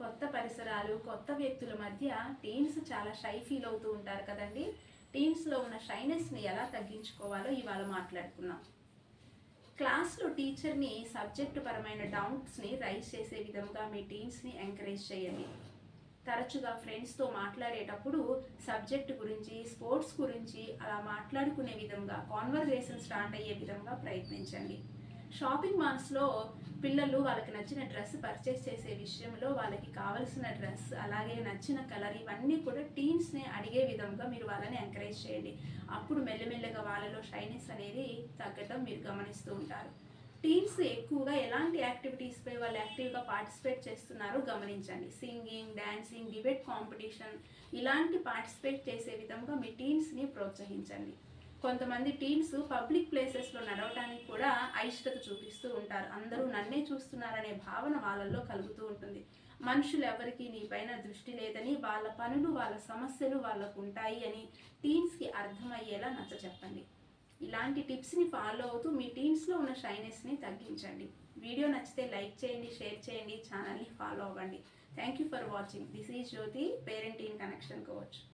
కొత్త పరిసరాలు, కొత్త వ్యక్తుల మధ్య టీన్స్ చాలా షై ఫీల్ అవుతూ ఉంటారు కదండి. టీన్స్లో ఉన్న షైనెస్ని ఎలా తగ్గించుకోవాలో ఇవాళ మాట్లాడుకుందాం. క్లాస్లో టీచర్ని సబ్జెక్టు పరమైన డౌట్స్ని రైజ్ చేసే విధంగా మీ టీన్స్ని ఎంకరేజ్ చేయండి. తరచుగా ఫ్రెండ్స్తో మాట్లాడేటప్పుడు సబ్జెక్టు గురించి, స్పోర్ట్స్ గురించి అలా మాట్లాడుకునే విధంగా, కాన్వర్జేషన్ స్టార్ట్ అయ్యే విధంగా ప్రయత్నించండి. షాపింగ్ మాల్స్లో పిల్లలు వాళ్ళకి నచ్చిన డ్రెస్ పర్చేస్ చేసే విషయంలో వాళ్ళకి కావలసిన డ్రెస్, అలాగే నచ్చిన కలర్, ఇవన్నీ కూడా టీన్స్ని అడిగే విధంగా మీరు వాళ్ళని ఎంకరేజ్ చేయండి. అప్పుడు మెల్లమెల్లగా వాళ్ళలో షైనెస్ అనేది తగ్గటం మీరు గమనిస్తూ ఉంటారు. టీన్స్ ఎక్కువగా ఎలాంటి యాక్టివిటీస్పై వాళ్ళు యాక్టివ్గా పార్టిసిపేట్ చేస్తున్నారో గమనించండి. సింగింగ్, డ్యాన్సింగ్, డిబేట్ కాంపిటీషన్ ఇలాంటి పార్టిసిపేట్ చేసే విధంగా మీ టీన్స్ని ప్రోత్సహించండి. కొంతమంది టీన్స్ పబ్లిక్ ప్లేసెస్లో నడవడానికి కూడా అయిష్టత చూపిస్తూ ఉంటారు. అందరూ నన్నే చూస్తున్నారనే భావన వాళ్ళల్లో కలుగుతూ ఉంటుంది. మనుషులు ఎవరికి నీ పైన దృష్టి లేదని, వాళ్ళ పనులు, వాళ్ళ సమస్యలు వాళ్ళకు ఉంటాయి అని టీన్స్కి అర్థమయ్యేలా నచ్చచెప్పండి. ఇలాంటి టిప్స్ని ఫాలో అవుతూ మీ టీన్స్లో ఉన్న షైనెస్ని తగ్గించండి. వీడియో నచ్చితే లైక్ చేయండి, షేర్ చేయండి, ఛానల్ని ఫాలో అవ్వండి. Thank you for watching. This is Jyothi, parent teen connection coach.